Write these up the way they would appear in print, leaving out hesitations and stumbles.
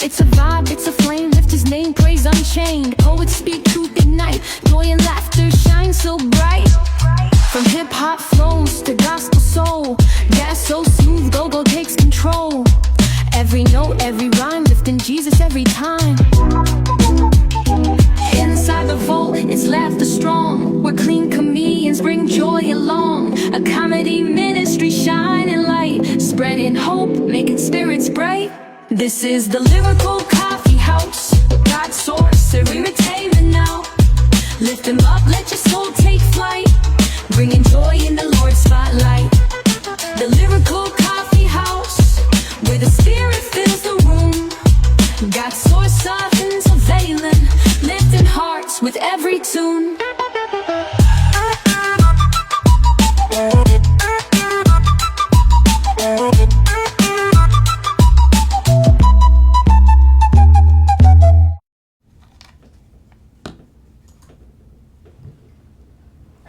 It's a vibe, it's a flame, lift his name, praise unchained. Poets speak truth, ignite, joy and laughter shine so bright. From hip-hop flows to gospel soul, gas so smooth, go-go takes control. Every note, every rhyme, lifting Jesus every time. Inside the vault, it's laughter strong, where clean comedians bring joy along. A comedy ministry shining light, spreading hope, making spirits bright. This is the Lyrical Coffee House, God's source of entertainment now. Lift them up, let your soul take flight, bringing joy in the Lord's spotlight. The Lyrical Coffee House, where the spirit fills the room. God's source softens availing, lifting hearts with every tune.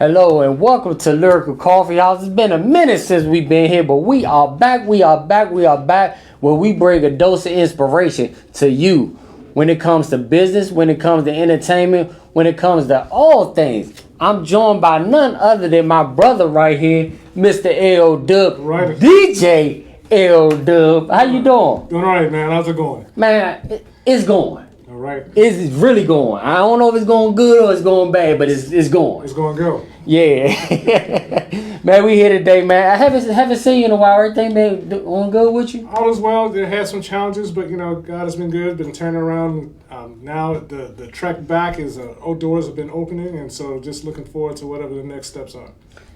Hello and welcome to Lyrical Coffee House. It's been a minute since we've been here, but we are back, where we bring a dose of inspiration to you when it comes to business, when it comes to entertainment, when it comes to all things. I'm joined by none other than my brother right here, Mr. L Dub, Right. DJ L Dub. How you doing? Doing all right, man. How's it going? Man, it's going. All right. It's really going. I don't know if it's going good or it's going bad, but it's going. It's going good. Yeah. Man, we here today, man. I haven't seen you in a while. Everything been going good with you? All is well. They had some challenges, but God has been good. Been turning around. Now the trek back is doors have been opening, and so just looking forward to whatever the next steps are.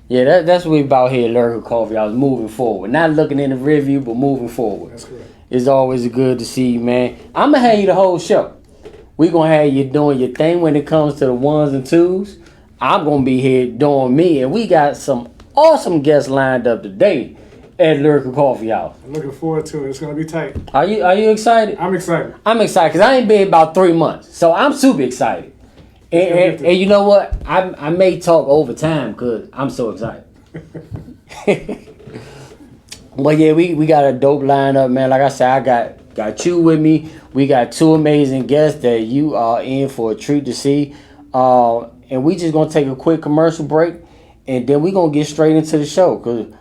Yeah, that's what we about here at Lyrical Coffee. I was moving forward, not looking in the review, but moving forward. That's correct. It's always good to see you, man. I'm gonna have you the whole show. We gonna have you doing your thing when it comes to the ones and twos. I'm gonna be here doing me, and we got some awesome guests lined up today at Lyrical Coffee House. I'm looking forward to it. It's gonna be tight. Are you excited? I'm excited. I'm excited because I ain't been here about 3 months, so I'm super excited. And you know what? I may talk over time because I'm so excited. But yeah, we got a dope lineup, man. Like I said, I got you with me. We got two amazing guests that you are in for a treat to see. And we just gonna take a quick commercial break, and then we gonna get straight into the show because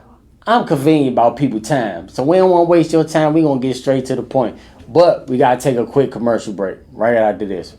I'm convenient about people's time. So we don't want to waste your time. We gonna get straight to the point. But we gotta take a quick commercial break right after this.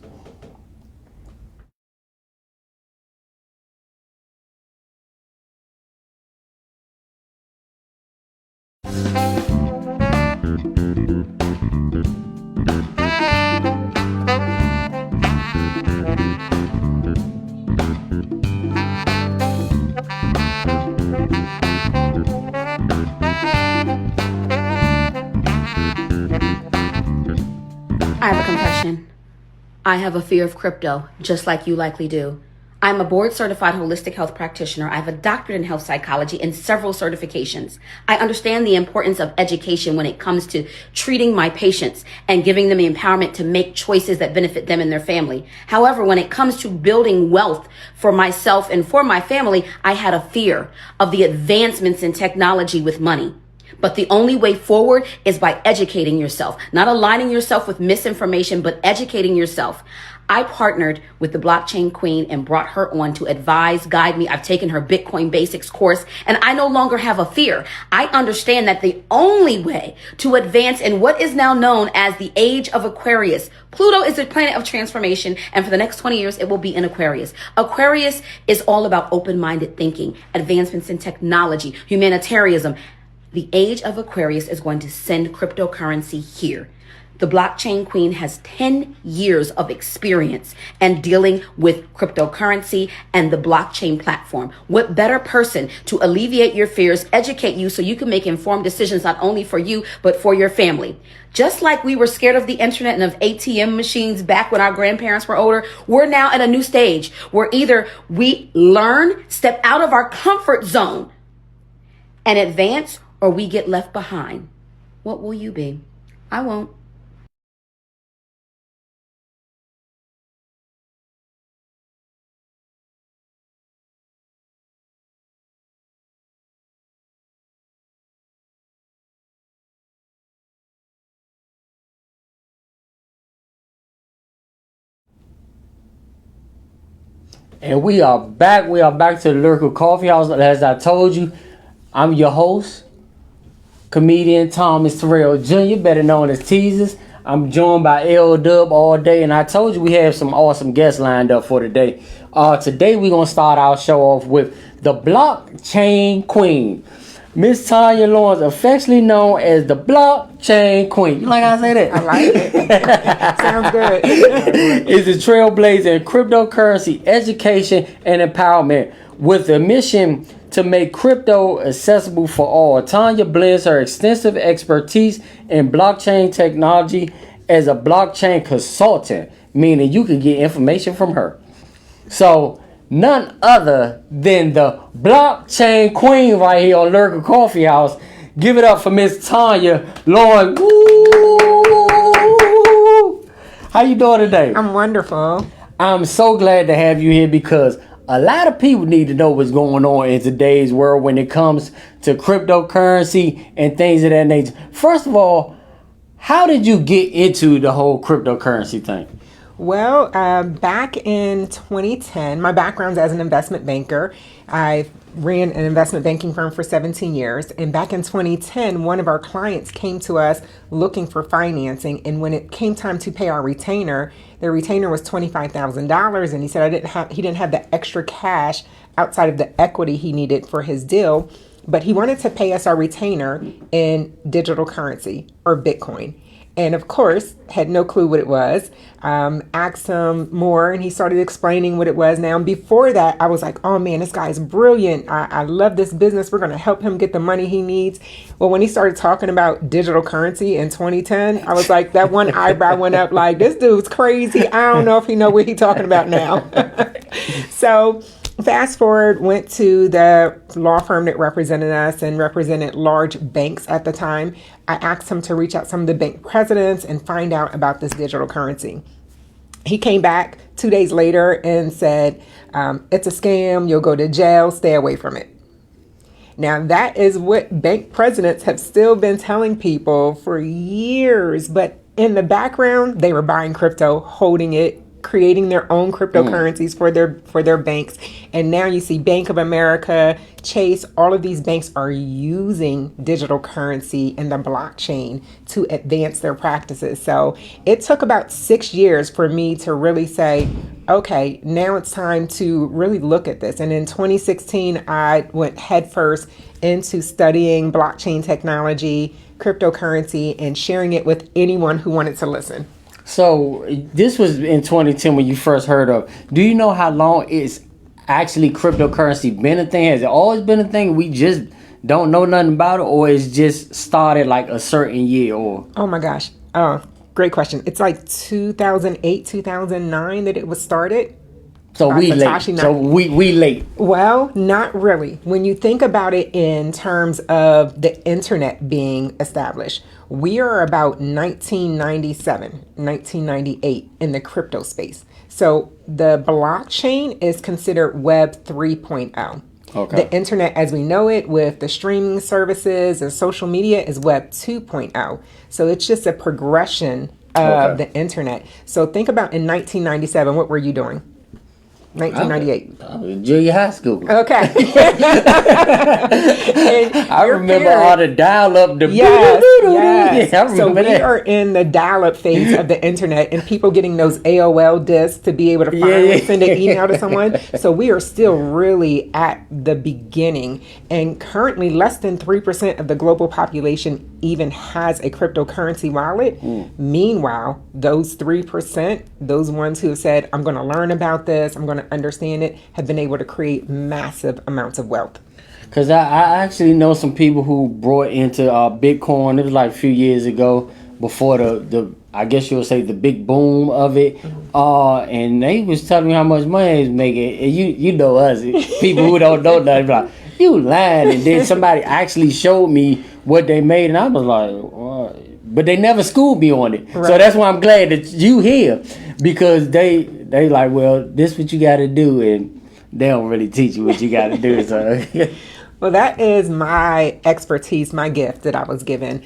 I have a confession. I have a fear of crypto, just like you likely do. I'm a board-certified holistic health practitioner. I have a doctorate in health psychology and several certifications. I understand the importance of education when it comes to treating my patients and giving them the empowerment to make choices that benefit them and their family. However, when it comes to building wealth for myself and for my family, I had a fear of the advancements in technology with money. But the only way forward is by educating yourself, not aligning yourself with misinformation, but educating yourself. I partnered with the blockchain queen and brought her on to advise, guide me. I've taken her Bitcoin basics course, and I no longer have a fear. I understand that the only way to advance in what is now known as the age of Aquarius. Pluto is a planet of transformation, and for the next 20 years, it will be in Aquarius. Aquarius is all about open-minded thinking, advancements in technology, humanitarianism. The age of Aquarius is going to send cryptocurrency here. The blockchain queen has 10 years of experience and dealing with cryptocurrency and the blockchain platform. What better person to alleviate your fears, educate you so you can make informed decisions not only for you, but for your family. Just like we were scared of the internet and of ATM machines back when our grandparents were older, we're now at a new stage where either we learn, step out of our comfort zone and advance, or we get left behind. What will you be? I won't. And we are back. We are back to the Lyrical Coffee House. As I told you, I'm your host, comedian Thomas Terrell Jr., better known as Teasers. I'm joined by L Dub all day, and I told you we have some awesome guests lined up for today. Today we're gonna start our show off with the Blockchain Queen, Miss Tanya Lawrence, affectionately known as the Blockchain Queen. You like how I say that? I like it. Sounds good. Is a trailblazer in cryptocurrency education and empowerment with a mission to make crypto accessible for all. Tanya blends her extensive expertise in blockchain technology as a blockchain consultant, meaning you can get information from her. So, none other than the Blockchain Queen right here on Lyrical Coffee House. Give it up for Miss Tanya Lawrence. Woo! How you doing today? I'm wonderful. I'm so glad to have you here because a lot of people need to know what's going on in today's world when it comes to cryptocurrency and things of that nature. First of all, how did you get into the whole cryptocurrency thing? Well, back in 2010, my background's as an investment banker. I ran an investment banking firm for 17 years. And back in 2010, one of our clients came to us looking for financing. And when it came time to pay our retainer, the retainer was $25,000. And he said he didn't have the extra cash outside of the equity he needed for his deal. But he wanted to pay us our retainer in digital currency or Bitcoin. And of course, had no clue what it was. Asked him more and he started explaining what it was. Now, before that, I was like, oh man, this guy's brilliant. I love this business. We're going to help him get the money he needs. Well, when he started talking about digital currency in 2010, I was like, that one eyebrow went up like, this dude's crazy. I don't know if he know what he's talking about now. So fast forward, went to the law firm that represented us and represented large banks at the time. I asked him to reach out some of the bank presidents and find out about this digital currency. He came back 2 days later and said, it's a scam. You'll go to jail. Stay away from it. Now, that is what bank presidents have still been telling people for years. But in the background, they were buying crypto, holding it, creating their own cryptocurrencies for their banks. And now you see Bank of America, Chase, all of these banks are using digital currency and the blockchain to advance their practices. So it took about 6 years for me to really say, okay, now it's time to really look at this. And in 2016, I went headfirst into studying blockchain technology, cryptocurrency, and sharing it with anyone who wanted to listen. So this was in 2010 when you first heard of. Do you know how long it's actually cryptocurrency been a thing? Has it always been a thing? We just don't know nothing about it, or it's just started like a certain year? Or oh my gosh, oh, great question. It's like 2008, 2009 that it was started. So we late. So we late. Well, not really. When you think about it in terms of the internet being established, we are about 1997, 1998 in the crypto space. So the blockchain is considered Web 3.0. Okay. The internet as we know it with the streaming services and social media is Web 2.0. So it's just a progression of the internet. So think about in 1997, what were you doing? 1998. I was in junior high school. Okay. I remember all the dial-up. Yes. Yeah, I remember so we that. are in the dial-up phase of the internet, and people getting those AOL discs to be able to finally send an email to someone. So we are still really at the beginning, and currently less than 3% of the global population even has a cryptocurrency wallet. Meanwhile, those 3%, those ones who have said, I'm going to learn about this, I'm going to understand it, have been able to create massive amounts of wealth. Because I actually know some people who brought into Bitcoin. It was like a few years ago before the I guess you would say the big boom of it. And they was telling me how much money they was making. And you know us, people who don't know nothing, like, you lying. And then somebody actually showed me what they made, and I was like, what? But they never schooled me on it. Right. So that's why I'm glad that you here, because they like, well, this what you got to do, and they don't really teach you what you got to do. So well, that is my expertise, my gift that I was given.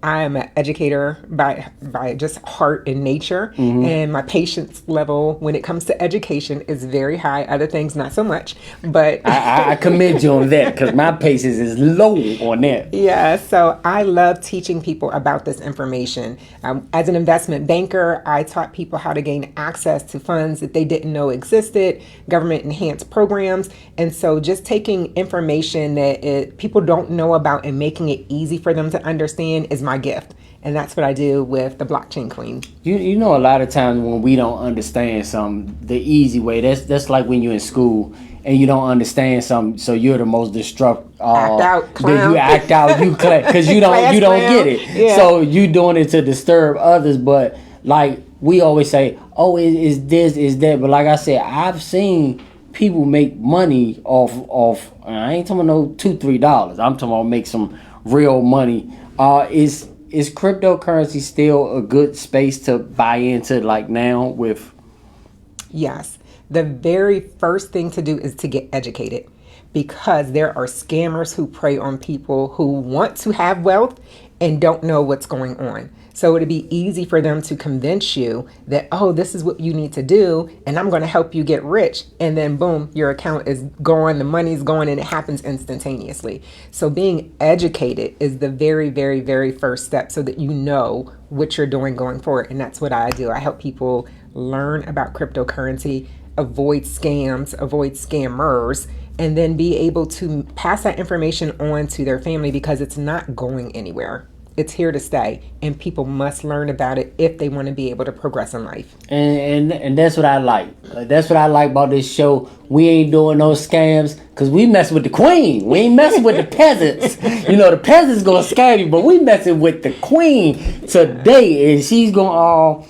I am an educator by just heart and nature, and my patience level when it comes to education is very high. Other things, not so much, but I commend you on that because my patience is low on that. yeah, so I love teaching people about this information. As an investment banker, I taught people how to gain access to funds that they didn't know existed, government enhanced programs. And so just taking information that people don't know about and making it easy for them to understand is my gift. And that's what I do with the Blockchain Queen. You know, a lot of times when we don't understand something the easy way, that's like when you're in school and you don't understand something, so you're the most destructive. Act out, clown. You act out, you because you don't Class get clown. it. Yeah. So you doing it to disturb others. But like we always say, oh, is this, is that. But like I said, I've seen people make money off. I ain't talking about no $2-3. I'm talking about make some real money. Is cryptocurrency still a good space to buy into like now with? Yes. The very first thing to do is to get educated, because there are scammers who prey on people who want to have wealth and don't know what's going on. So it'd be easy for them to convince you that, oh, this is what you need to do, and I'm going to help you get rich. And then boom, your account is gone, the money's gone, and it happens instantaneously. So being educated is the very, very, very first step so that you know what you're doing going forward. And that's what I do. I help people learn about cryptocurrency, avoid scams, avoid scammers, and then be able to pass that information on to their family, because it's not going anywhere. It's here to stay, and people must learn about it if they want to be able to progress in life. And that's what I like. That's what I like about this show. We ain't doing no scams because we mess with the queen. We ain't messing with the peasants. You know, the peasants gonna scam you, but we messing with the queen today, and she's gonna,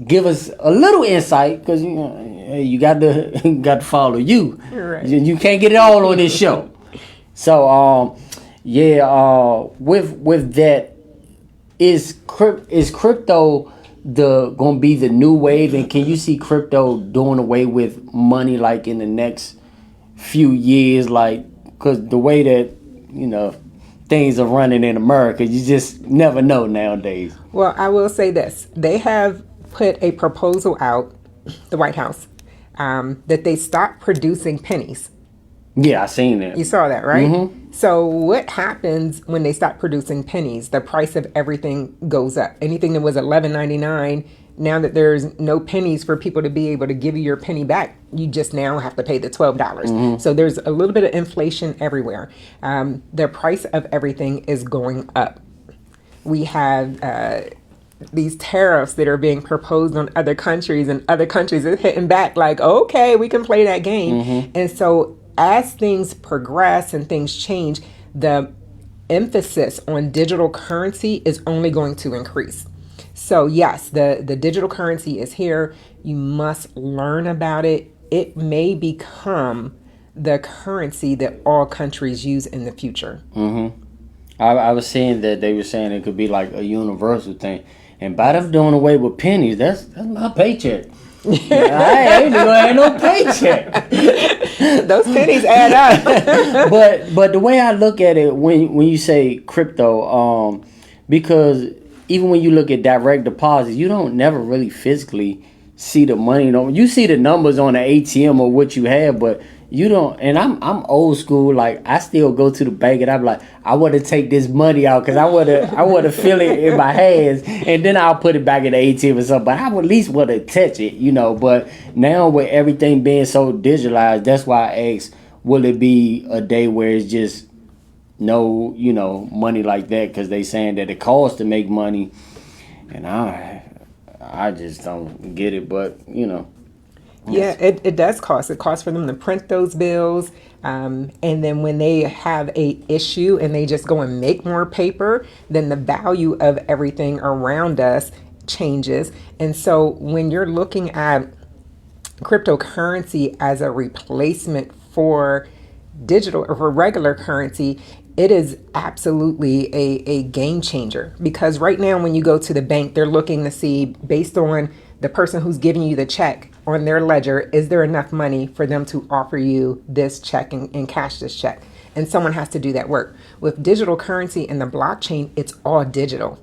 give us a little insight, because you got to follow you. Right. You can't get it all on this show. So with that, is crypto gonna be the new wave, and can you see crypto doing away with money like in the next few years, like, because the way that things are running in America, you just never know nowadays. Well, I will say this. They have put a proposal out, the White House, that they stop producing pennies. Yeah, I seen that. You saw that, right? So what happens when they stop producing pennies? The price of everything goes up. Anything that was $11.99, now that there's no pennies for people to be able to give you your penny back, you just now have to pay the $12. So there's a little bit of inflation everywhere. The price of everything is going up. We have these tariffs that are being proposed on other countries, and other countries are hitting back like, okay, we can play that game. And so as things progress and things change, the emphasis on digital currency is only going to increase. So yes, the digital currency is here. You must learn about it. It may become the currency that all countries use in the future. I was saying that they were saying it could be like a universal thing. And by them doing away with pennies, that's my paycheck. I ain't gonna have no paycheck. Those pennies add up. but the way I look at it, when you say crypto, because even when you look at direct deposits, you don't never really physically see the money. You see the numbers on the ATM or what you have, but you don't. And I'm old school. Like, I still go to the bank and I'm like, I want to take this money out because I want to feel it in my hands, and then I'll put it back in the ATM or something. But I would at least want to touch it, But now with everything being so digitalized, that's why I asked, will it be a day where it's just no, money like that? Because they saying that it costs to make money, and I just don't get it. But Yeah, it does cost. It costs for them to print those bills. And then when they have a issue and they just go and make more paper, then the value of everything around us changes. And so when you're looking at cryptocurrency as a replacement for digital or for regular currency, it is absolutely a game changer. Because right now when you go to the bank, they're looking to see, based on the person who's giving you the check on their ledger, is there enough money for them to offer you this check and cash this check? and someone has to do that work. With digital currency and the blockchain, it's all digital.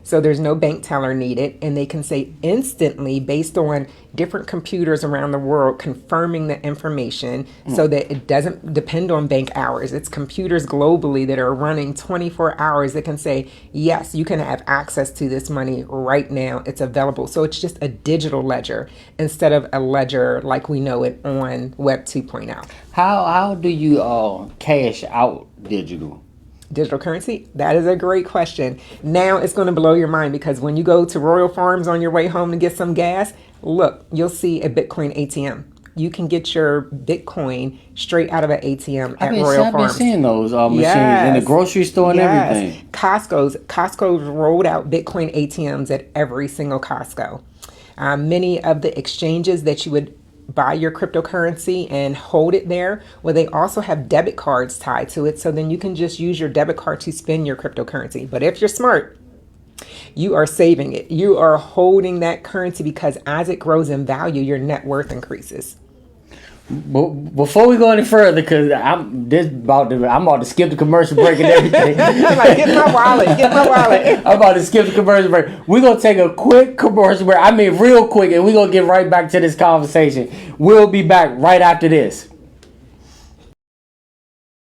So there's no bank teller needed, and they can say instantly based on different computers around the world confirming the information so that it doesn't depend on bank hours. It's computers globally that are running 24 hours that can say, yes, you can have access to this money right now. It's available. So it's just a digital ledger instead of a ledger like we know it on Web 2.0. How do you cash out digital? Digital currency? That is a great question. Now it's going to blow your mind because when you go to Royal Farms on your way home to get some gas, look, you'll see a Bitcoin ATM. You can get your Bitcoin straight out of an ATM at Royal Farms. I've been seeing those machines in the grocery store and everything. Costco's rolled out Bitcoin ATMs at every single Costco. Many of the exchanges that you would buy your cryptocurrency and hold it there, well, they also have debit cards tied to it, so then you can just use your debit card to spend your cryptocurrency. But if you're smart, you are saving it. You are holding that currency because as it grows in value, your net worth increases. Before we go any further, because I'm about to skip the commercial break and everything. Like, get my wallet. I'm about to skip the commercial break. We're going to take a quick commercial break. I mean, real quick, and we're going to get right back to this conversation. We'll be back right after this.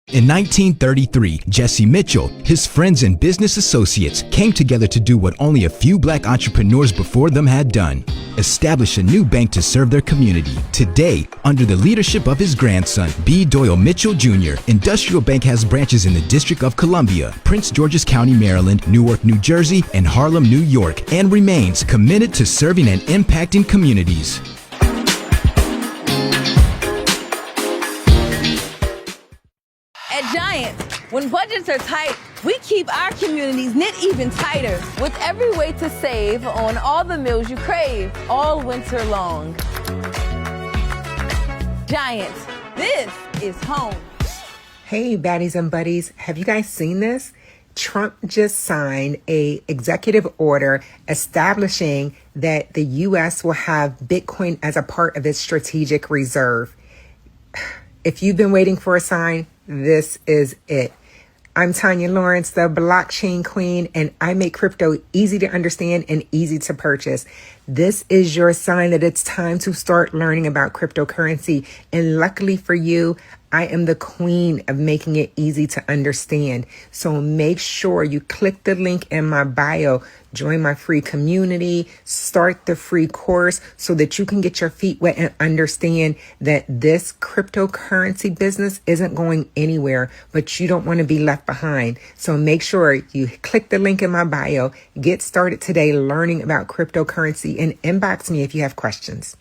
In 1933, Jesse Mitchell, his friends and business associates came together to do what only a few black entrepreneurs before them had done: establish a new bank to serve their community. Today, under the leadership of his grandson, B. Doyle Mitchell Jr., Industrial Bank has branches in the District of Columbia, Prince George's County, Maryland, Newark, New Jersey, and Harlem, New York, and remains committed to serving and impacting communities. At Giant, when budgets are tight, we keep our communities knit even tighter with every way to save on all the meals you crave all winter long. Giant, this is home. Hey, baddies and buddies, have you guys seen this? Trump just signed a executive order establishing that the U.S. will have Bitcoin as a part of its strategic reserve. If you've been waiting for a sign, this is it. I'm Tanya Lawrence, the blockchain queen, and I make crypto easy to understand and easy to purchase. This is your sign that it's time to start learning about cryptocurrency. And luckily for you, I am the queen of making it easy to understand. So make sure you click the link in my bio, join my free community, start the free course so that you can get your feet wet and understand that this cryptocurrency business isn't going anywhere, but you don't want to be left behind. So make sure you click the link in my bio, get started today learning about cryptocurrency, and inbox me if you have questions.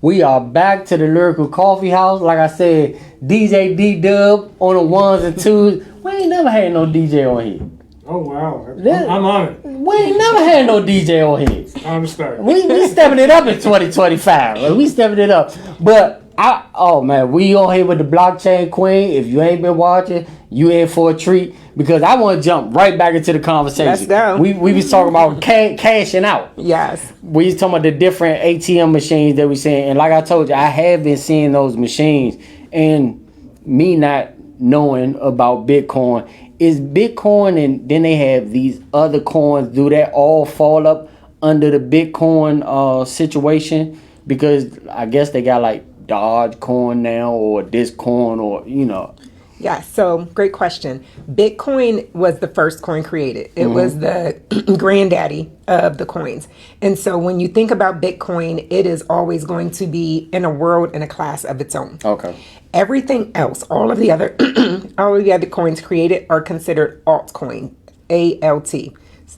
We are back to the Lyrical Coffee House. Like I said, DJ D-Dub on the ones and twos. We ain't never had no DJ on here. Oh, wow. I'm on it. We ain't never had no DJ on here. I'm starting. We stepping it up in 2025. Like, we stepping it up. But, we on here with the blockchain queen. If you ain't been watching, you in for a treat. Because I want to jump right back into the conversation. Let's go. We was talking about cashing out. Yes. We was talking about the different ATM machines that we seeing. And like I told you, I have been seeing those machines. And me not knowing about Bitcoin, is Bitcoin and then they have these other coins, do that all fall up under the Bitcoin situation? Because I guess they got like Dogecoin now or this coin or, Yeah, so great question. Bitcoin was the first coin created. It was the granddaddy of the coins. And so when you think about Bitcoin, it is always going to be in a world and a class of its own. Okay. Everything else, all of the other coins created are considered altcoin, ALT,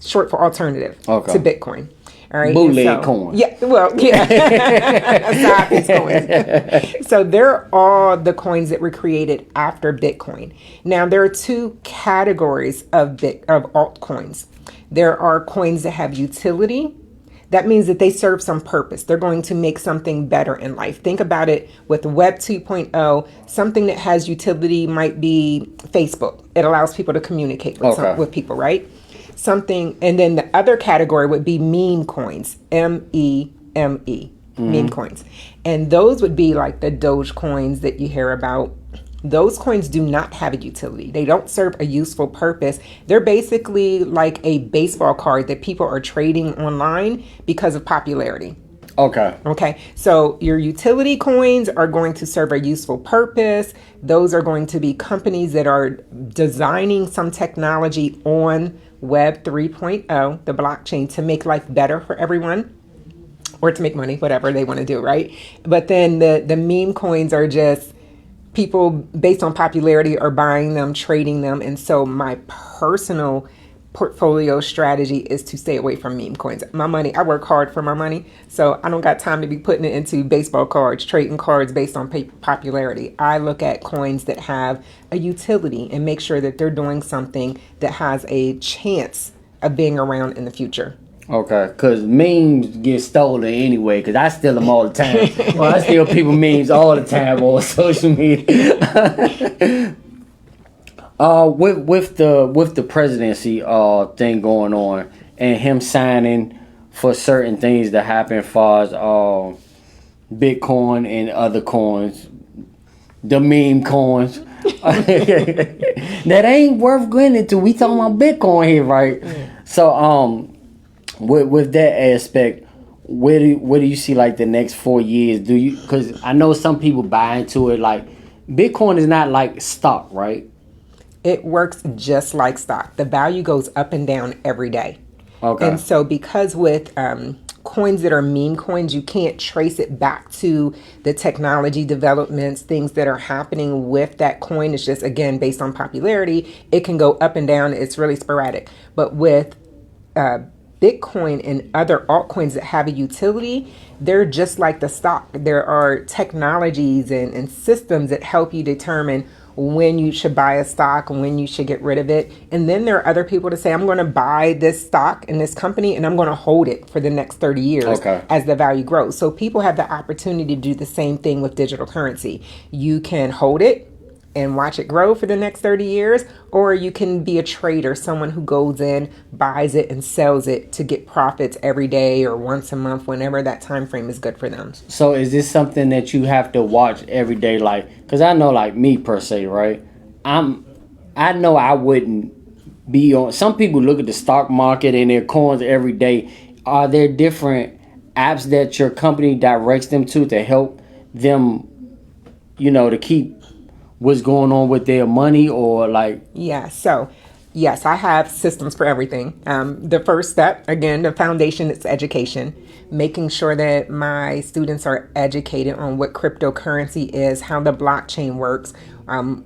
short for alternative to Bitcoin. All right. Bootleg coin. Yeah. Well, yeah. Aside these coins. So they're all the coins that were created after Bitcoin. Now there are two categories of altcoins. There are coins that have utility. That means that they serve some purpose. They're going to make something better in life. Think about it with Web 2.0. Something that has utility might be Facebook. It allows people to communicate with people, right? Something, and then the other category would be meme coins, MEME, meme coins. And those would be like the Doge coins that you hear about. Those coins do not have a utility. They don't serve a useful purpose. They're basically like a baseball card that people are trading online because of popularity. Okay. So your utility coins are going to serve a useful purpose. Those are going to be companies that are designing some technology on Web 3.0, the blockchain, to make life better for everyone, or to make money, whatever they want to do, right? But then the meme coins are just people based on popularity are buying them, trading them. And so my personal portfolio strategy is to stay away from meme coins. My money, I work hard for my money, so I don't got time to be putting it into baseball cards, trading cards based on popularity. I look at coins that have a utility and make sure that they're doing something that has a chance of being around in the future. Okay, because memes get stolen anyway, because I steal them all the time. Well, I steal people memes all the time on social media. With the presidency thing going on and him signing for certain things that happen as far as Bitcoin and other coins, the meme coins. That ain't worth going into. We talking about Bitcoin here, right? So with that aspect, where do you see like the next 4 years? Do you, because I know some people buy into it, like Bitcoin is not like stock, right? It works just like stock. The value goes up and down every day. Okay. And so because with coins that are meme coins, you can't trace it back to the technology developments, things that are happening with that coin. It's just, again, based on popularity. It can go up and down. It's really sporadic. But with Bitcoin and other altcoins that have a utility, they're just like the stock. There are technologies and systems that help you determine when you should buy a stock and when you should get rid of it. And then there are other people to say, I'm going to buy this stock in this company and I'm going to hold it for the next 30 years as the value grows. So people have the opportunity to do the same thing with digital currency. You can hold it and watch it grow for the next 30 years, or you can be a trader, someone who goes in, buys it and sells it to get profits every day or once a month, whenever that time frame is good for them. So is this something that you have to watch every day? Like, because I know, like me per se, right? I know I wouldn't be on. Some people look at the stock market and their coins every day. Are there different apps that your company directs them to help them, to keep what's going on with their money, or like? Yeah, so yes, I have systems for everything. The first step, again, the foundation is education, making sure that my students are educated on what cryptocurrency is, how the blockchain works,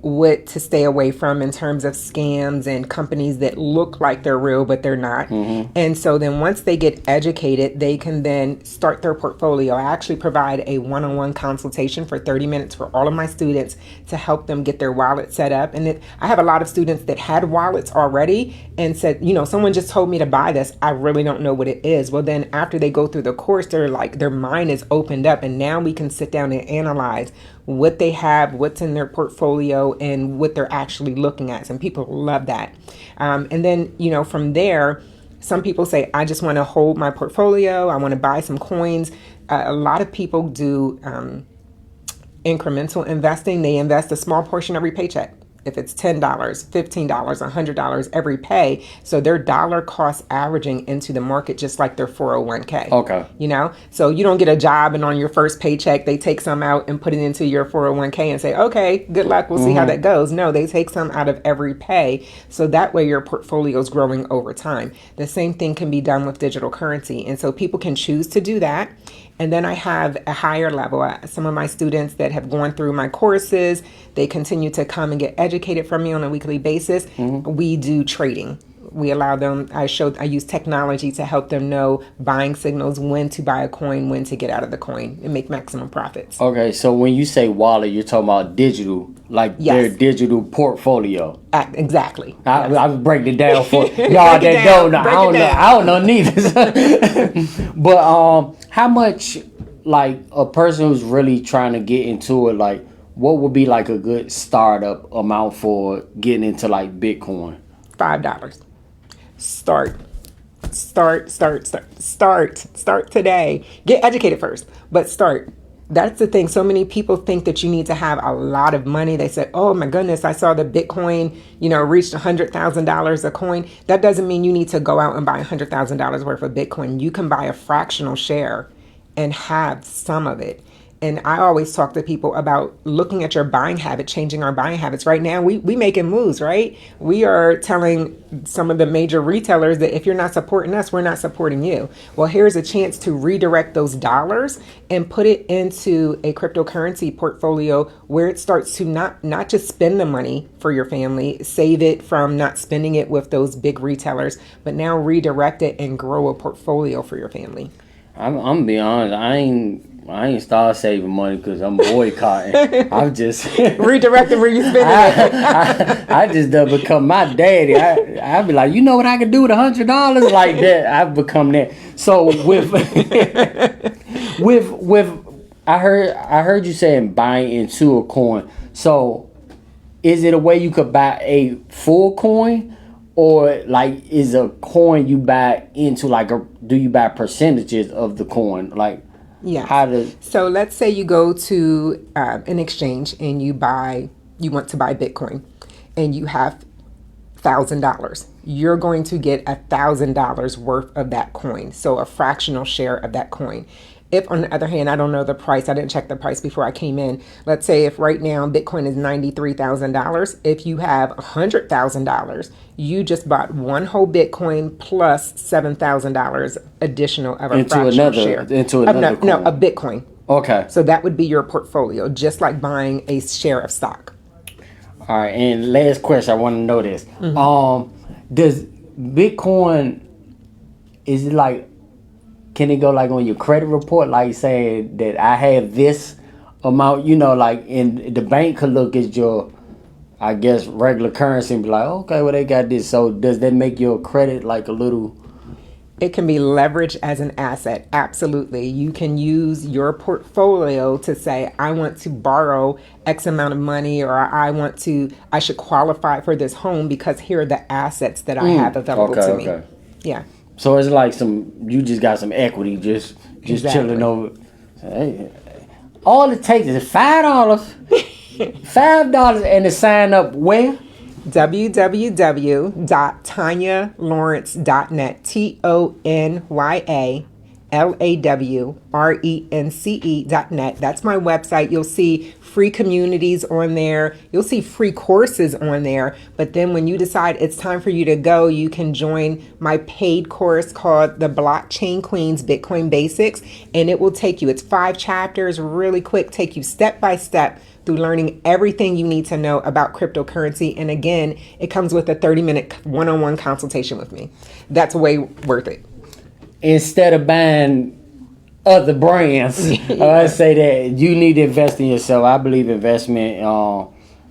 what to stay away from in terms of scams and companies that look like they're real but they're not. And so then once they get educated, they can then start their portfolio. I actually provide a one-on-one consultation for 30 minutes for all of my students to help them get their wallet set up. And I have a lot of students that had wallets already and said, someone just told me to buy this. I really don't know what it is. Well, then after they go through the course, they're like, their mind is opened up, and now we can sit down and analyze what they have, what's in their portfolio, and what they're actually looking at. Some people love that. And then, from there, some people say, I just want to hold my portfolio. I want to buy some coins. A lot of people do incremental investing. They invest a small portion every paycheck. If it's $10, $15, $100 every pay. So their dollar cost averaging into the market just like their 401k. Okay. So you don't get a job and on your first paycheck, they take some out and put it into your 401k and say, okay, good luck. We'll see how that goes. No, they take some out of every pay. So that way your portfolio is growing over time. The same thing can be done with digital currency. And so people can choose to do that. And then I have a higher level. Some of my students that have gone through my courses, they continue to come and get educated from me on a weekly basis. We do trading. We allow them. I use technology to help them know buying signals, when to buy a coin, when to get out of the coin, and make maximum profits. Okay, so when you say wallet, you're talking about digital, like their Yes. digital portfolio. Exactly. I break it down for y'all Break it that down. don't know. Break I it don't know. down. I don't know neither. But how much, like, a person who's really trying to get into it, like, what would be like a good startup amount for getting into like Bitcoin? $5. Start today. Get educated first, but start. That's the thing. So many people think that you need to have a lot of money. They say, oh my goodness, I saw the Bitcoin, reached $100,000 a coin. That doesn't mean you need to go out and buy $100,000 worth of Bitcoin. You can buy a fractional share and have some of it. And I always talk to people about looking at your buying habit, changing our buying habits. Right now, we making moves, right? We are telling some of the major retailers that if you're not supporting us, we're not supporting you. Well, here's a chance to redirect those dollars and put it into a cryptocurrency portfolio where it starts to not just spend the money for your family, save it from not spending it with those big retailers, but now redirect it and grow a portfolio for your family. I'm gonna be honest. I ain't start saving money because I'm boycotting. I'm just Redirecting where you spend it. I just done become my daddy. I be like, you know what I can do with $100 like that. I've become that. So with I heard you saying buying into a coin. So is it a way you could buy a full coin? Or like is a coin you buy into do you buy percentages of the coin? Like Yeah. So let's say you go to an exchange and you want to buy Bitcoin, and you have $1,000. You're going to get $1,000 worth of that coin. So a fractional share of that coin. If on the other hand, I don't know the price, I didn't check the price before I came in. Let's say if right now Bitcoin is $93,000, if you have $100,000, you just bought one whole Bitcoin plus $7,000 additional of a fractional share. Into another coin. No, a Bitcoin. Okay. So that would be your portfolio, just like buying a share of stock. All right, and last question, I want to know this. Does Bitcoin, is it like, can it go like on your credit report, like saying that I have this amount, like in the bank could look at your, I guess, regular currency and be like, okay, well, they got this. So does that make your credit like a little? It can be leveraged as an asset. Absolutely. You can use your portfolio to say, I want to borrow X amount of money, or I should qualify for this home because here are the assets that I have available to me. Okay. Yeah. So it's like you just got some equity, just Exactly. chilling over. Hey, all it takes is $5, $5, and to sign up where? www.tanyalawrence.net. TONYALAWRENCE.net. That's my website. You'll see free communities on there. You'll see free courses on there. But then when you decide it's time for you to go, you can join my paid course called The Blockchain Queen's Bitcoin Basics. And it will take you, it's 5 chapters, really quick, take you step by step through learning everything you need to know about cryptocurrency. And again, it comes with a 30-minute one-on-one consultation with me. That's way worth it. Instead of buying other brands, I say that you need to invest in yourself. I believe investment,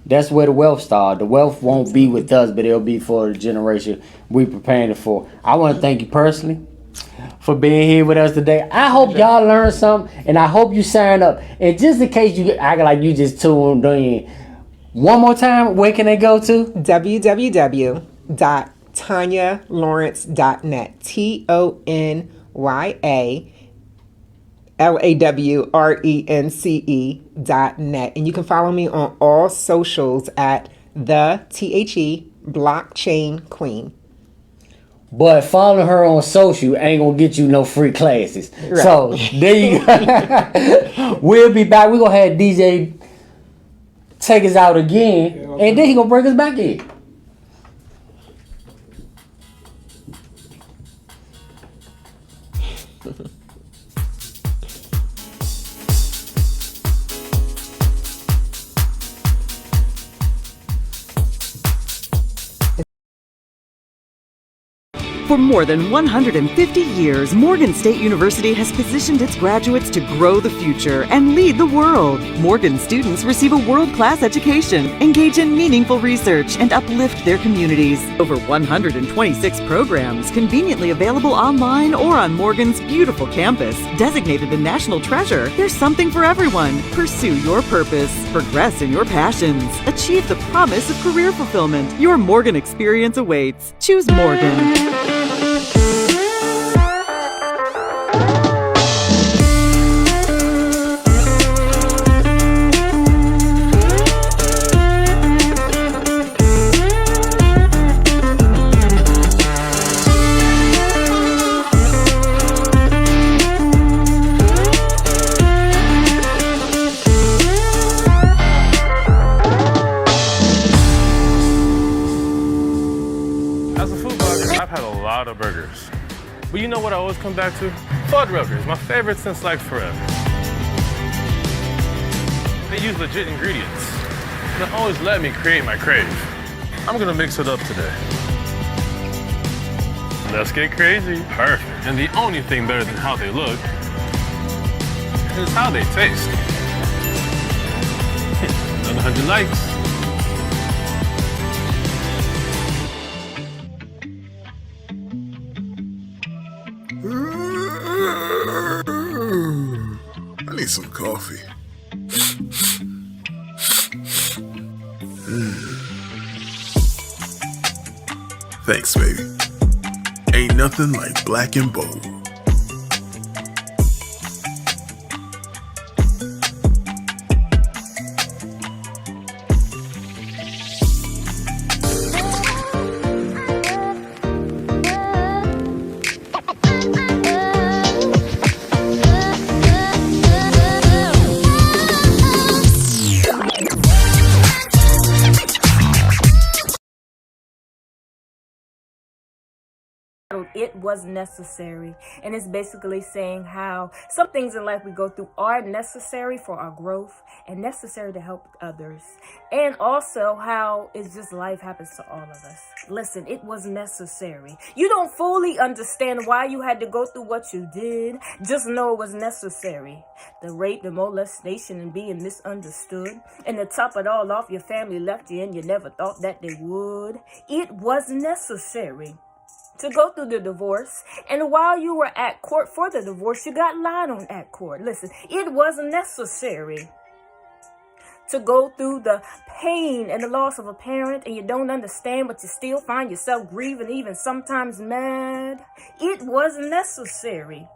that's where the wealth starts. The wealth won't be with us, but it'll be for the generation we preparing it for. I want to thank you personally for being here with us today. I hope y'all learned something, and I hope you sign up. And just in case you act like you just tuned in, one more time, where can they go to? www.tanyalawrence.net. TONYALAWRENCE.net. And you can follow me on all socials at the Blockchain Queen. But following her on social ain't gonna get you no free classes. Right. So there you go. We'll be back. We're gonna have DJ take us out again, and then he gonna bring us back in. For more than 150 years, Morgan State University has positioned its graduates to grow the future and lead the world. Morgan students receive a world-class education, engage in meaningful research, and uplift their communities. Over 126 programs conveniently available online or on Morgan's beautiful campus. Designated a national treasure, there's something for everyone. Pursue your purpose, progress in your passions, achieve the promise of career fulfillment. Your Morgan experience awaits. Choose Morgan. As a food blogger, I've had a lot of burgers. But you know what I always come back to? Fuddruckers, my favorite since like forever. They use legit ingredients. And they always let me create my crave. I'm gonna mix it up today. Let's get crazy. Perfect. And the only thing better than how they look is how they taste. Another 100 likes. I need some coffee. Thanks, baby. Ain't nothing like black and bold. It was necessary, and it's basically saying how some things in life we go through are necessary for our growth and necessary to help others, and also how it's just life happens to all of us. Listen, it was necessary. You don't fully understand why you had to go through what you did, just know it was necessary. The rape, the molestation, and being misunderstood, and to top it all off, your family left you and you never thought that they would. It was necessary to go through the divorce, and while you were at court for the divorce, you got lied on at court. Listen, it was necessary to go through the pain and the loss of a parent, and you don't understand, but you still find yourself grieving, even sometimes mad. It was necessary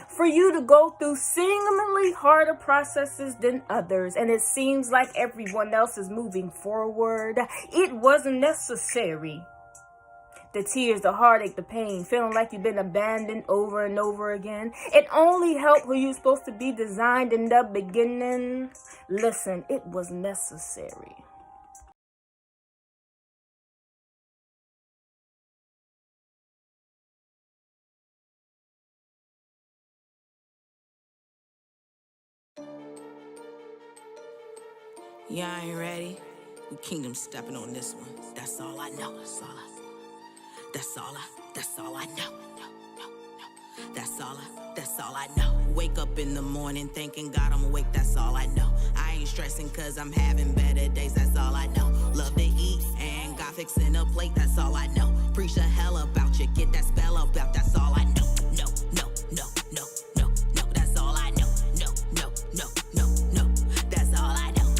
for you to go through seemingly harder processes than others, and it seems like everyone else is moving forward. It was necessary. The tears, the heartache, the pain, feeling like you've been abandoned over and over again. It only helped who you're supposed to be designed in the beginning. Listen, it was necessary. Yeah, I ain't ready. We kingdom stepping on this one. That's all I know. That's all I know. That's all I know. Wake up in the morning thanking God I'm awake, that's all I know. I ain't stressing cause I'm having better days, that's all I know. Love to eat and God fixing a plate, that's all I know. Preach the hell about you, get that spell about, that's all I know. No, that's all I know. No, that's all I know. No, that's all I know.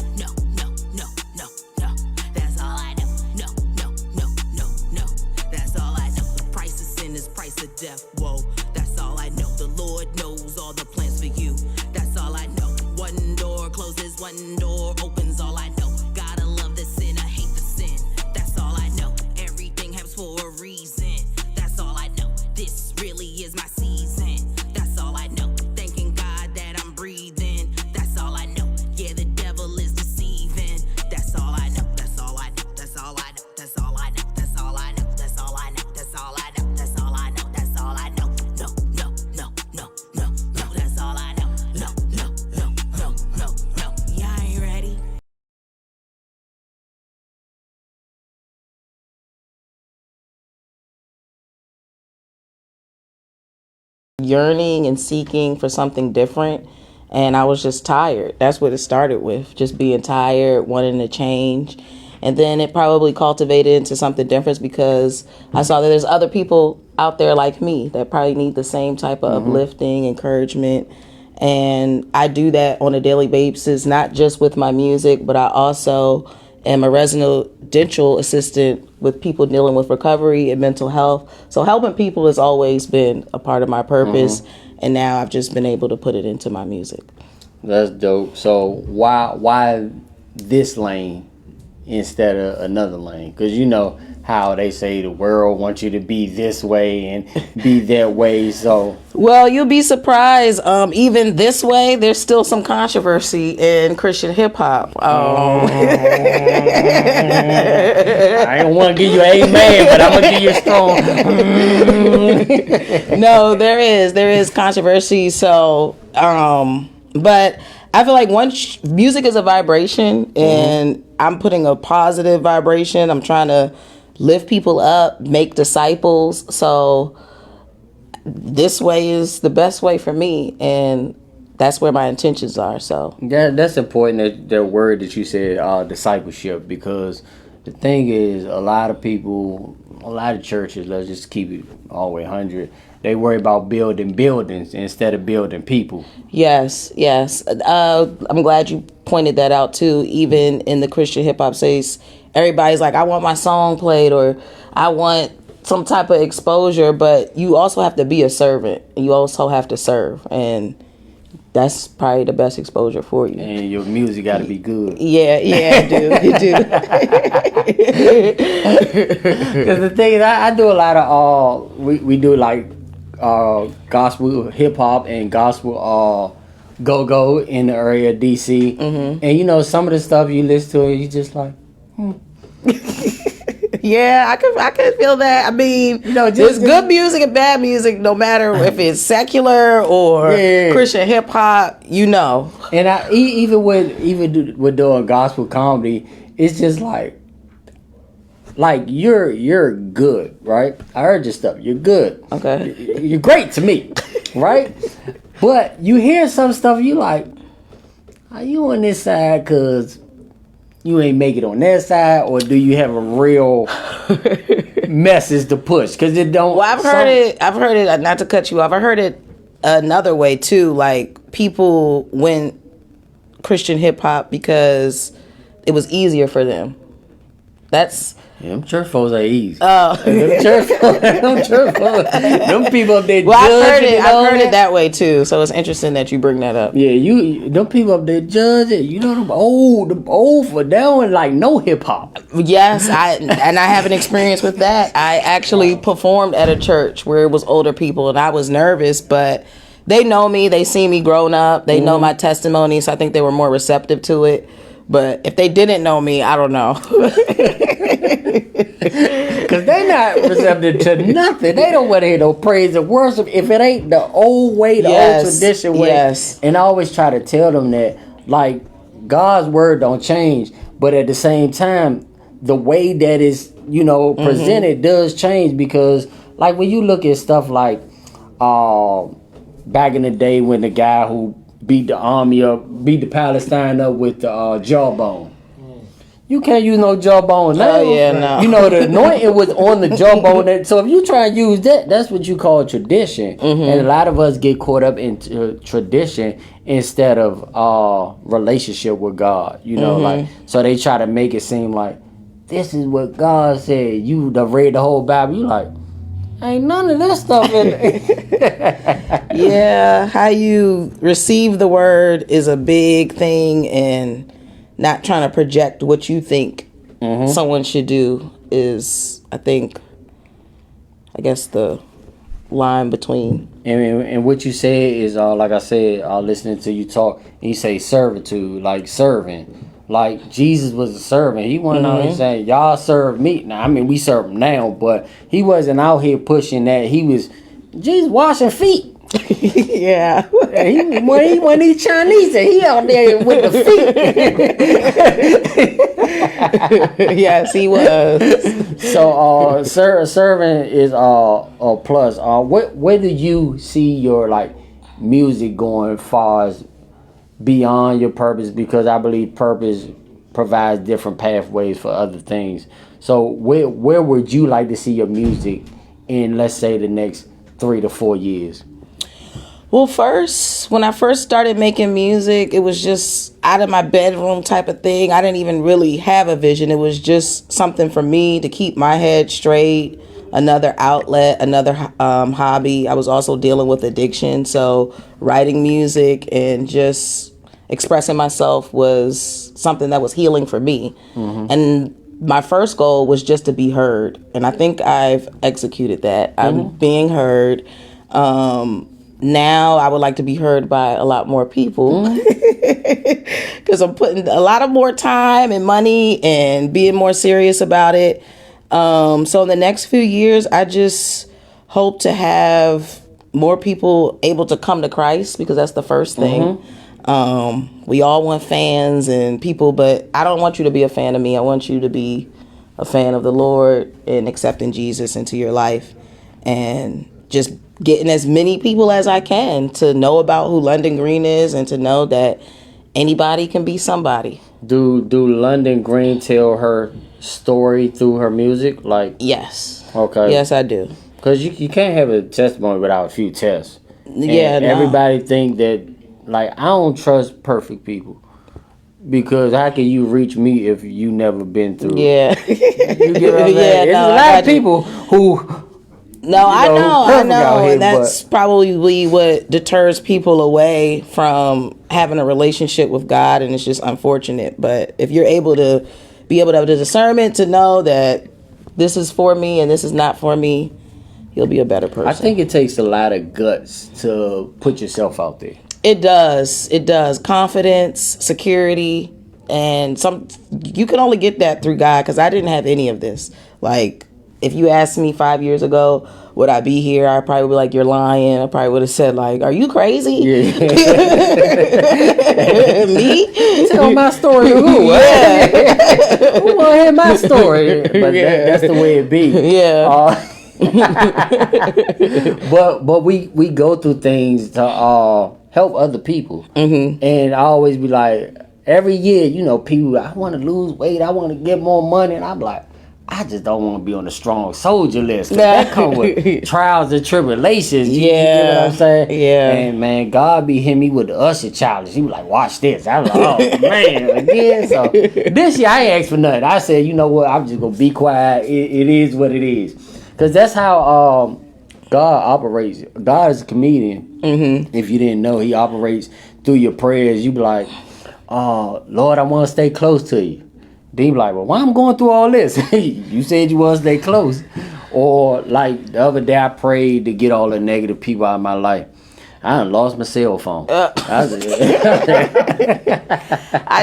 No, that's all I know. The price of sin is price of death, whoa, that's all I know. The Lord knows all the plans for you, that's all I know. One door closes, one door opens, all I know. Gotta love the sin, I hate the sin, that's all I know. Everything happens for a reason, that's all I know. This really is my season, that's all I know. Thanking God that I'm breathing, that's all I know. Yeah, the devil is deceiving, that's all I know. That's all I know, that's all I know, that's all I know, that's all I know, that's all I know, that's all I know, that's all I know, that's all I know. yearning and seeking for something different. And I was just tired. That's what it started with, just being tired, wanting to change. And then it probably cultivated into something different because I saw that there's other people out there like me that probably need the same type of uplifting, encouragement. And I do that on a daily basis, not just with my music, but I also am a residential assistant with people dealing with recovery and mental health. So helping people has always been a part of my purpose. And now I've just been able to put it into my music. That's dope. So why this lane instead of another lane? Because you know how they say the world wants you to be this way and be that way. So well, you'll be surprised. Even this way, there's still some controversy in Christian hip hop. I don't want to give you an amen, but I'm gonna give you a strong. No, there is controversy. So, but I feel like once music is a vibration, and I'm putting a positive vibration. I'm trying to lift people up, make disciples. So this way is the best way for me, and that's where my intentions are. So yeah, that's important. That word that you said, discipleship, because the thing is, a lot of people, a lot of churches, let's just keep it all the way 100. They worry about building buildings instead of building people. Yes. I'm glad you pointed that out too. Even in the Christian hip hop space, everybody's like, I want my song played, or I want some type of exposure, but you also have to be a servant. You also have to serve, and that's probably the best exposure for you. And your music got to be good. Yeah, it do. Because the thing is, I do a lot of we do like gospel hip hop and gospel go in the area of DC, and you know some of the stuff you listen to, you just like. Yeah, I could feel that. I mean, you know, there's good music and bad music, no matter if it's secular or Christian hip hop. You know, and even with doing gospel comedy, it's just like you're good, right? I heard your stuff. You're good. Okay, you're great to me, right? But you hear some stuff, you like, are you on this side because you ain't make it on that side, or do you have a real message to push? Because it don't. Well, I've heard it. Not to cut you off. I heard it another way too. Like people went Christian hip hop because it was easier for them. That's. Yeah, them church folks are easy. Oh, them church folks, them people up there. Well, I've heard it that way too. So it's interesting that you bring that up. Yeah, them people up there judge it. You know, them old for down like no hip hop. Yes, I have an experience with that. I actually performed at a church where it was older people, and I was nervous, but they know me. They see me grown up. They know my testimony, so I think they were more receptive to it. But if they didn't know me, I don't know. Because they not receptive to nothing. They don't want to hear no praise and worship if it ain't the old way, the old tradition way. Yes. And I always try to tell them that, like, God's word don't change. But at the same time, the way that is, presented does change. Because, like, when you look at stuff like back in the day when the guy who beat the army up, beat the Palestine up with the jawbone. You can't use no jawbone now. Oh, yeah, no. You know, the anointing was on the jawbone. So if you try and use that, that's what you call tradition. And a lot of us get caught up in tradition instead of relationship with God. You know, like, so they try to make it seem like this is what God said. You done read the whole Bible. You like, ain't none of that stuff in there. Yeah, how you receive the word is a big thing, and not trying to project what you think someone should do is, I guess, the line between. And what you say is, like I said, listening to you talk, and you say servitude, like serving. Like Jesus was a servant. He wasn't out here saying, y'all serve me. Now, I mean, we serve him now, but he wasn't out here pushing that. He was, Jesus washing feet. Yeah. When he Chinese, he out there with the feet. Yes, he was. So, serving is a plus. Where do you see your like music going far as beyond your purpose? Because I believe purpose provides different pathways for other things. So, where would you like to see your music in, let's say, the next 3 to 4 years? Well, when I first started making music, it was just out of my bedroom type of thing. I didn't even really have a vision. It was just something for me to keep my head straight, another outlet, another hobby. I was also dealing with addiction, so writing music and just expressing myself was something that was healing for me. Mm-hmm. And my first goal was just to be heard, and I think I've executed that. Mm-hmm. I'm being heard. Now I would like to be heard by a lot more people because I'm putting a lot of more time and money and being more serious about it. So in the next few years, I just hope to have more people able to come to Christ, because that's the first thing. Mm-hmm. We all want fans and people, but I don't want you to be a fan of me. I want you to be a fan of the Lord and accepting Jesus into your life, and just getting as many people as I can to know about who London Green is and to know that anybody can be somebody. Do London Green tell her story through her music? Like, yes. Okay. Yes, I do. Because you can't have a testimony without a few tests. Yeah, no. Everybody think that, like, I don't trust perfect people. Because how can you reach me if you never been through it? Yeah. You get what I'm saying? There's a lot of people who... No, I know, and that's probably what deters people away from having a relationship with God, and it's just unfortunate. But if you're able to have the discernment to know that this is for me and this is not for me, you'll be a better person. I think it takes a lot of guts to put yourself out there. It does. Confidence, security, and you can only get that through God, because I didn't have any of this. Like, if you asked me 5 years ago, would I be here? I probably would be like, you're lying. I probably would have said, like, are you crazy? Yeah. Me? Tell my story to who? Yeah. Who want to hear my story? But that's the way it be. Yeah. But we go through things to help other people. Mm-hmm. And I always be like, every year, people, I want to lose weight. I want to get more money. And I'm like, I just don't want to be on the strong soldier list. That come with trials and tribulations. You get what I'm saying? Yeah. And man, God be hitting me with the Usher challenge. He was like, watch this. I was like, oh man, again. So this year I ain't asked for nothing. I said, you know what? I'm just gonna be quiet. It is what it is. Because that's how God operates. God is a comedian. Mm-hmm. If you didn't know, he operates through your prayers. You be like, Lord, I want to stay close to you. Then you be like, well, why I'm going through all this? You said you want to stay close. Or like the other day I prayed to get all the negative people out of my life. I done lost my cell phone. I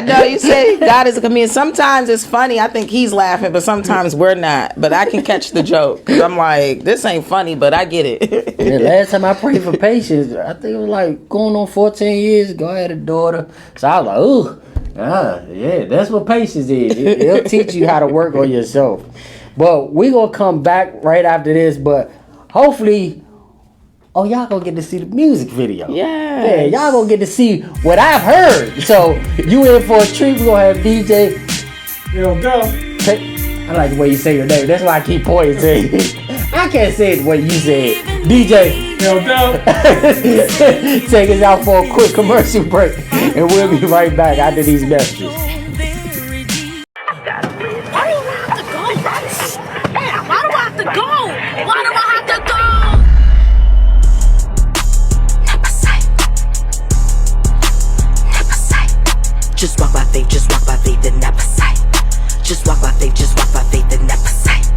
know you say God is a comedian. Sometimes it's funny. I think he's laughing, but sometimes we're not. But I can catch the joke. 'Cause I'm like, this ain't funny, but I get it. Yeah, last time I prayed for patience, I think it was like going on 14 years ago. I had a daughter. So I was like, ooh. Yeah, that's what patience is. It'll teach you how to work on yourself. But we're going to come back right after this. But hopefully, y'all going to get to see the music video. Yeah, y'all going to get to see what I've heard. So you in for a treat. We're going to have DJ. Yo, go. I like the way you say your name. That's why I keep pointing to you. I can't say it the way you say it. DJ. Yo, go. Take us out for a quick commercial break. And we'll be right back after these messages. Why do I have to go? Damn, why do I have to go? Why do I have to go? Never sight. Just walk by faith and never sight. Just walk by faith and never sight.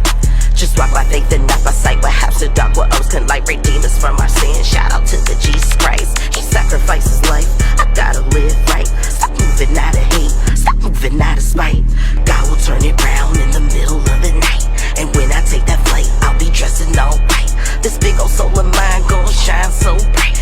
Just walk by faith and not by sight. What happens to dark what others can light, redeem us from our sins. Shout out to the Jesus Christ. He sacrificed his life. I gotta live right. Stop moving out of hate. Stop moving out of spite. God will turn it round in the middle of the night. And when I take that flight, I'll be dressed in all white. This big old soul of mine gon' shine so bright.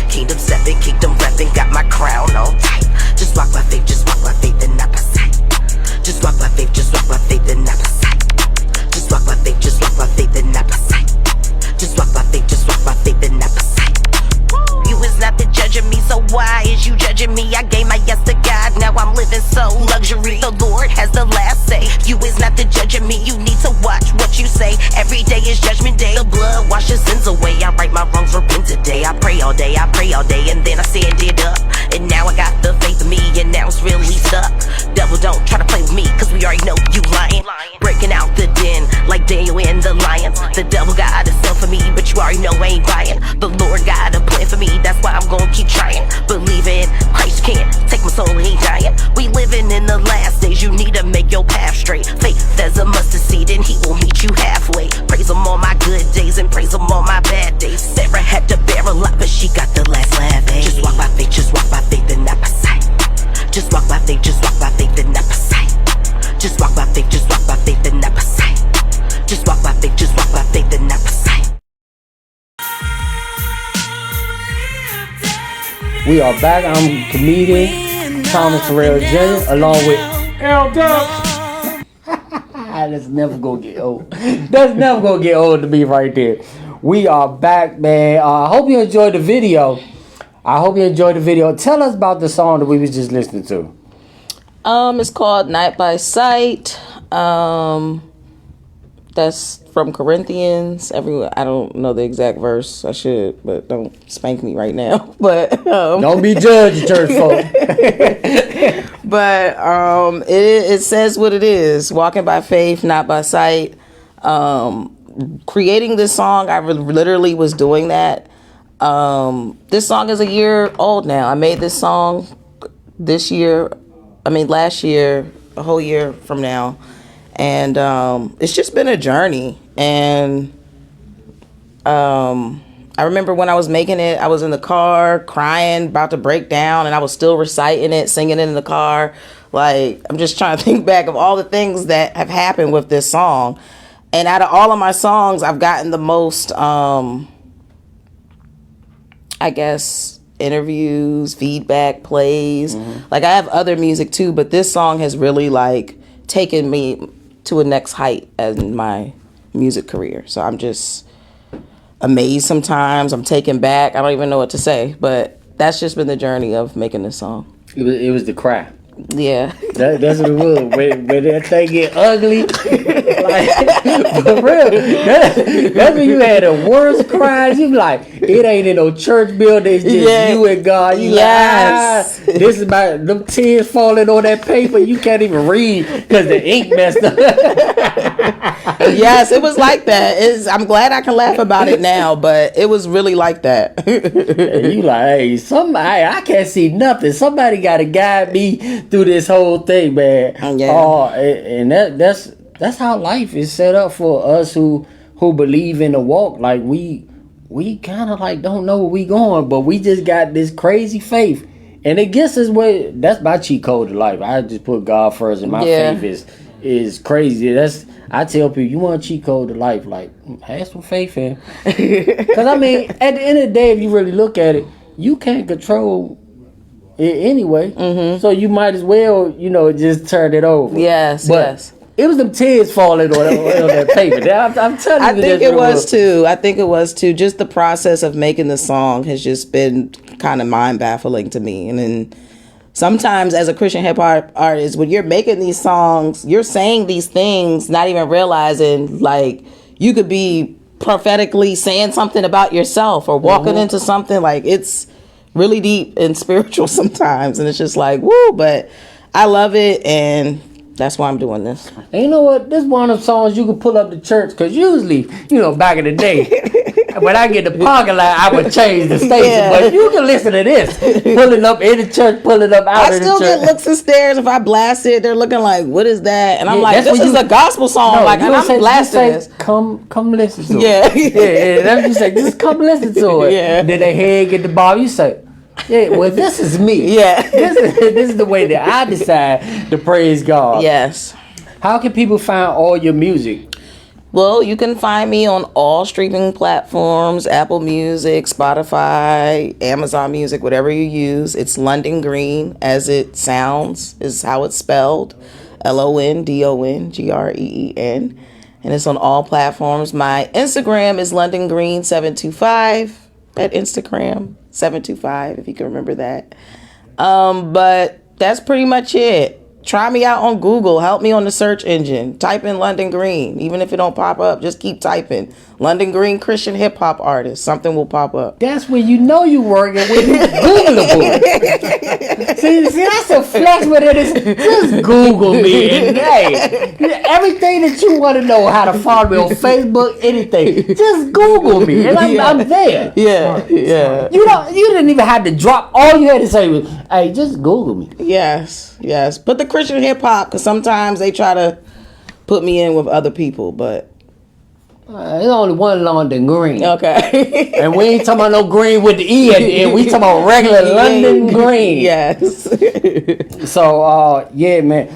my wrongs repent today. I pray all day, and then I stand it up. And now I got the faith in me, and now it's really stuck. Devil, don't try to play with me, cause we already know you lying. Breaking out the den, like Daniel and the lions. The devil got a sell for me, but you already know I ain't buying. The Lord got a plan for me, that's why I'm gonna keep trying. Believe in Christ can't take my soul, he ain't dying. We living in the last days, you need to make your path straight. Faith as a mustard seed, and he will meet you halfway. Praise him on my good days, and praise him on my bad days. Sarah had to bear a lot, but she got the last laugh. Just walk by faith, just walk by faith, and not by sight. Just walk by faith, just walk by faith, and not by sight. Just walk by faith, just walk by faith, and not by sight. Just walk by faith, just walk by faith, and not by sight. We are back. I'm comedian Thomas Terrell Jr. along with L Dub. That's never gonna get old. That's never gonna get old to me right there. We are back, man. I hope you enjoyed the video. Tell us about the song that we was just listening to. It's called Night by Sight. That's from Corinthians. I don't know the exact verse. I should, but don't spank me right now. But don't be judged, church folk. But it says what it is. Walking by faith, not by sight. Creating this song, I literally was doing that. This song is a year old now. I made this song last year, a whole year from now. And it's just been a journey. And I remember when I was making it, I was in the car crying, about to break down, and I was still reciting it, singing it in the car. Like, I'm just trying to think back of all the things that have happened with this song. And out of all of my songs, I've gotten the most, interviews, feedback, plays. Mm-hmm. Like, I have other music too, but this song has really, taken me to a next height in my music career. So I'm just amazed sometimes. I'm taken back. I don't even know what to say, but that's just been the journey of making this song. It was the cry. Yeah. That's what it was. When that thing get ugly, for real, that's when you had the worst cries. You be like, it ain't in no church building. It's just you and God. You this is about them tears falling on that paper. You can't even read because the ink messed up. Yes, it was like that. I'm glad I can laugh about it now, but it was really like that. You like, hey, I can't see nothing. Somebody got to guide me through this whole thing, man. Yeah. And that's how life is set up for us who believe in the walk. Like we kind of don't know where we going, but we just got this crazy faith, and it gets us where. That's my cheat code to life. I just put God first, and my faith is crazy. I tell people, you want a cheat code to life, have some faith in. Because at the end of the day, if you really look at it, you can't control it anyway. Mm-hmm. So you might as well, just turn it over. Yes, but it was them tears falling on that paper. I'm telling you. I think it was too. Just the process of making the song has just been kind of mind baffling to me. And then sometimes as a Christian hip hop artist, when you're making these songs, you're saying these things, not even realizing you could be prophetically saying something about yourself or walking into something. It's really deep and spiritual sometimes, and it's just woo, but I love it, and that's why I'm doing this. And you know what? This is one of the songs you can pull up to church, because usually, back in the day, when I get the parking lot, I would change the station. Yeah. But you can listen to this, pulling up in the church, pulling up out of the church. I still get looks and stares if I blast it. They're looking like, what is that? And I'm this is a gospel song. And I'm blasting this. Come listen to it. Yeah. That's what you say. Just come listen to it. Yeah. Then they head get the ball. You say, yeah, well, this is me. Yeah. This is the way that I decide to praise God. Yes. How can people find all your music? Well, you can find me on all streaming platforms, Apple Music, Spotify, Amazon Music, whatever you use. It's London Green, as it sounds, is how it's spelled. LONDONGREEN. And it's on all platforms. My Instagram is London Green 725 at Instagram. 725, if you can remember that. But that's pretty much it. Try me out on Google. Help me on the search engine. Type in London Green. Even if it don't pop up, just keep typing. London Green Christian hip hop artist. Something will pop up. That's when you know you working with Googleable. see, that's a flex with it. Is just Google me and hey, everything that you want to know how to follow me on Facebook, anything, just Google me and I'm there. Yeah, yeah. You didn't even have to drop. All you had to say was, "Hey, just Google me." Yes, yes. But the Christian hip hop, because sometimes they try to put me in with other people, but. There's only one London Green. Okay. And we ain't talking about no green with the E at the end. We talking about regular London Green. Yes. So, yeah, man.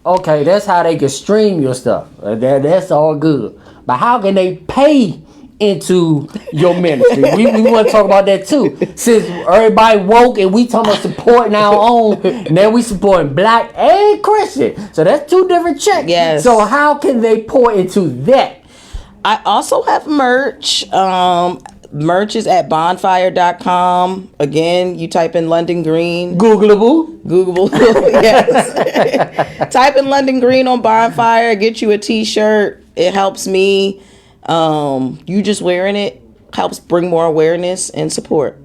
Okay, that's how they can stream your stuff. That's all good. But how can they pay into your ministry? We want to talk about that too. Since everybody woke and we talking about supporting our own, now we supporting black and Christian. So that's two different checks. Yes. So how can they pour into that? I also have merch. Merch is at bonfire.com. Again, you type in London Green. Googleable. Yes. Type in London Green on Bonfire. Get you a t-shirt. It helps me. You just wearing it helps bring more awareness and support.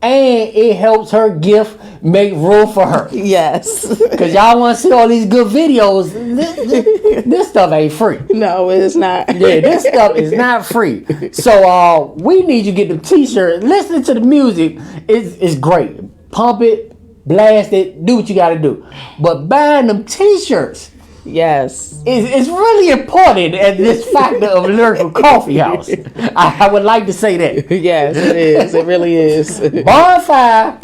And it helps her gift make room for her. Yes. Because y'all want to see all these good videos. This stuff ain't free. No, it's not. Yeah, this stuff is not free. So we need you to get the t-shirt. Listening to the music is great. Pump it, blast it, do what you got to do. But buying them t-shirts. Yes. It's really important at this factor of Lyrical Coffee House. I would like to say that. Yes, it is. It really is. Bonfire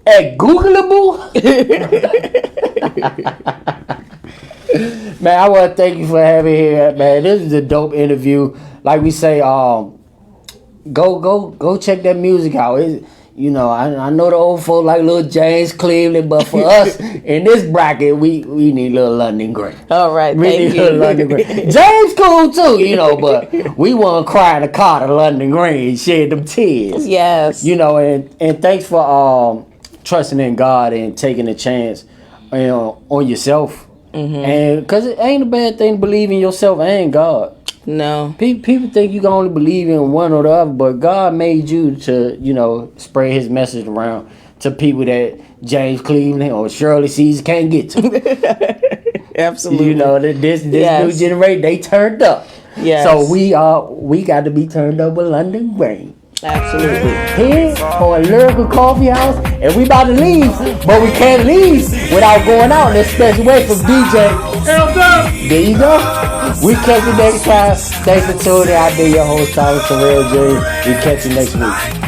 at Googleable. Man, I want to thank you for having me here, man. This is a dope interview. Like we say, go check that music out. I know the old folk like little James Cleveland, but for us in this bracket, we need little London Green. All right, thank you. Little London Green. James cool too, but we want to cry in the car to London Green, shed them tears. Yes. And thanks for trusting in God and taking a chance on yourself. Mm-hmm. And because it ain't a bad thing to believe in yourself and God. No. People think you can only believe in one or the other, but God made you to, spread his message around to people that James Cleveland or Shirley Caesar can't get to. Absolutely. This new generation, they turned up. Yes. So we got to be turned up with London Green. Absolutely. Here on Lyrical Coffee House, and we about to leave, but we can't leave without going out in a special way from DJ. There you go. We catch you next time. Thanks for tuning in. I've been your host, Tyler Terrell James. We catch you next week.